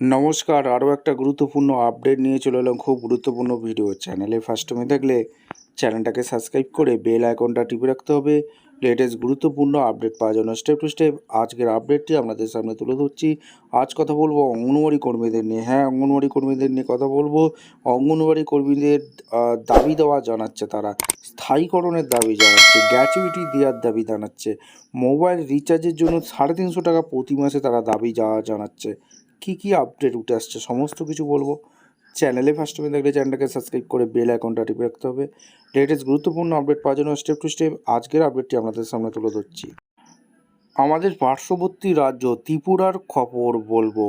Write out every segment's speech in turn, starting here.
নমস্কার, আরও একটা গুরুত্বপূর্ণ আপডেট নিয়ে চলে এলাম। খুব গুরুত্বপূর্ণ ভিডিও। চ্যানেলে ফার্স্ট টাইমে থাকলে চ্যানেলটাকে সাবস্ক্রাইব করে বেল আইকনটা টিপে রাখতে হবে লেটেস্ট গুরুত্বপূর্ণ আপডেট পাওয়ার জন্য। স্টেপ টু স্টেপ আজকের আপডেটটি আপনাদের সামনে তুলে ধরছি। আজ কথা বলবো অঙ্গনওয়াড়ি কর্মীদের নিয়ে। হ্যাঁ, অঙ্গনওয়াড়ি কর্মীদের নিয়ে কথা বলবো। অঙ্গনওয়াড়ি কর্মীদের দাবি দেওয়া জানাচ্ছে, তারা স্থায়ীকরণের দাবি জানাচ্ছে, গ্র্যাচুইটি দেওয়ার দাবি জানাচ্ছে, মোবাইল রিচার্জের জন্য 350 টাকা প্রতি মাসে তারা দাবি জানাচ্ছে। কী আপডেট উঠে আসছে সমস্ত কিছু বলবো। চ্যানেলে ফার্স্ট টাইম দেখলে চ্যানেলটাকে সাবস্ক্রাইব করে বেল আইকনটা টিপে রাখতে হবে লেটেস্ট গুরুত্বপূর্ণ আপডেট পাওয়ার জন্য। স্টেপ টু স্টেপ আজকের আপডেটটি আপনাদের সামনে তুলে ধরছি। আমাদের পার্শ্ববর্তী রাজ্য ত্রিপুরার খবর বলবো।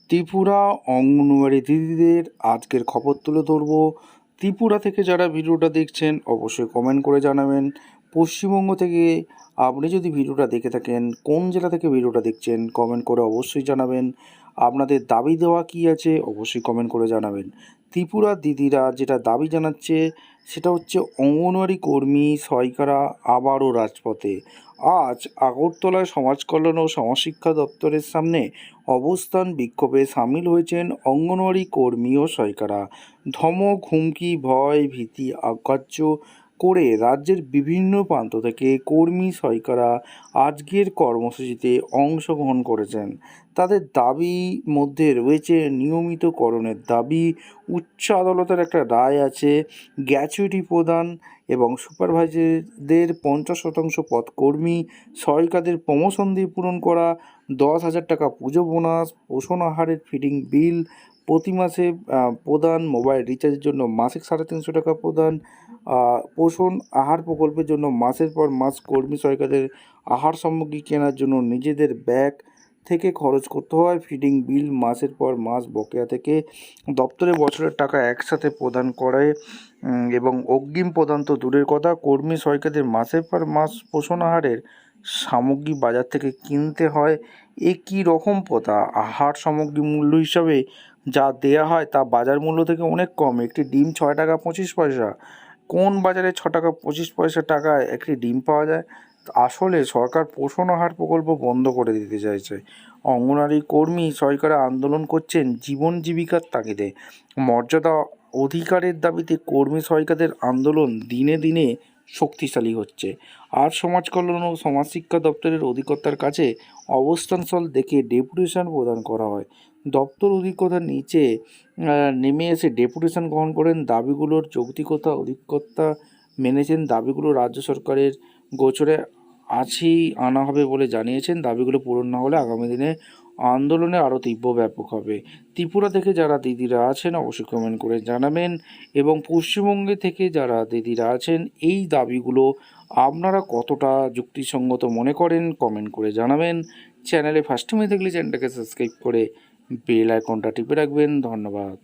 ত্রিপুরা অঙ্গনওয়াড়ি দিদিদের আজকের খবর তুলে ধরবো। ত্রিপুরা থেকে যারা ভিডিওটা দেখছেন অবশ্যই কমেন্ট করে জানাবেন। পশ্চিমবঙ্গ থেকে আপনি যদি ভিডিওটা দেখে থাকেন, কোন জেলা থেকে ভিডিওটা দেখছেন কমেন্ট করে অবশ্যই জানাবেন। আপনাদের দাবি দেওয়া কী আছে অবশ্যই কমেন্ট করে জানাবেন। ত্রিপুরা দিদিরা যেটা দাবি জানাচ্ছে সেটা হচ্ছে অঙ্গনওয়াড়ি কর্মী সহায়িকারা আবারও রাজপথে। আজ আগরতলায় সমাজ কল্যাণ ও সমাজশিক্ষা দপ্তরের সামনে অবস্থান বিক্ষোভে সামিল হয়েছেন অঙ্গনওয়াড়ি কর্মী ও সহায়িকারা। ধমক, হুমকি, ভয়, ভীতি, অগ্রাহ্য করে রাজ্যের বিভিন্ন প্রান্ত থেকে কর্মী সহায়িকারা আজকের কর্মসূচিতে অংশগ্রহণ করেছেন। তাদের দাবি মধ্যে রয়েছে নিয়মিতকরণের দাবি, উচ্চ আদালতের একটা রায় আছে, গ্র্যাচুইটি প্রদান এবং সুপারভাইজারদের 50% পদ কর্মী সহায়িকাদের প্রমোশন দিয়ে পূরণ করা, 10,000 টাকা পুজো বোনাস, পোষণ আহারের ফিডিং বিল প্রতি মাসে প্রদান, মোবাইল রিচার্জের জন্য মাসিক 350 টাকা প্রদান, পোষণ আহার প্রকল্পের জন্য মাসের পর মাস কর্মী সহায়িকাদের আহার সামগ্রী কেনার জন্য নিজেদের ব্যাগ থেকে খরচ করতে হয়, ফিডিং বিল মাসের পর মাস বকেয়া থেকে দপ্তরে বছরের টাকা একসাথে প্রদান করে এবং অগ্রিম প্রদান তো দূরের কথা, কর্মী সহায়িকাদের মাসের পর মাস পোষণ আহারের সামগ্রী বাজার থেকে কিনতে হয়। এ কী রকম প্রথা? আহার সামগ্রী মূল্য হিসাবে যা দেয়া হয় তা বাজার মূল্য থেকে অনেক কম। একটি ডিম 6 টাকা 25 পয়সা। কোন বাজারে 6 টাকা 25 পয়সা টাকায় একটি ডিম পাওয়া যায়? আসলে সরকার পোষণ আহার প্রকল্প বন্ধ করে দিতে চাইছে। অঙ্গনওয়াড়ি কর্মী সহায়িকারা আন্দোলন করছেন জীবন জীবিকার তাগিদে। মর্যাদা অধিকারের দাবিতে কর্মী সহায়িকাদের আন্দোলন দিনে দিনে শক্তিশালী হচ্ছে। আর সমাজ কল্যাণ ও সমাজশিক্ষা দপ্তরের অধিকর্তার কাছে অবস্থানস্থল দেখে ডেপুটেশন প্রদান করা হয়। দপ্তর অধিকর্তার নিচে নেমে এসে ডেপুটেশন গ্রহণ করেন। দাবিগুলোর যৌক্তিকতা অধিকর্তা মেনেছেন। দাবিগুলো রাজ্য সরকারের গোচরে আছেই আনা হবে বলে জানিয়েছেন। দাবিগুলো পূরণ না হলে আগামী দিনে আন্দোলনে আরও তীব্র ব্যাপক হবে। ত্রিপুরা থেকে যারা দিদিরা আছেন অবশ্যই কমেন্ট করে জানাবেন এবং পশ্চিমবঙ্গে থেকে যারা দিদিরা আছেন এই দাবিগুলো আপনারা কতটা যুক্তিসঙ্গত মনে করেন কমেন্ট করে জানাবেন। চ্যানেলে ফার্স্ট টাইমে দেখলে চ্যানেলটাকে সাবস্ক্রাইব করে বেল আইকনটা টিপে রাখবেন। ধন্যবাদ।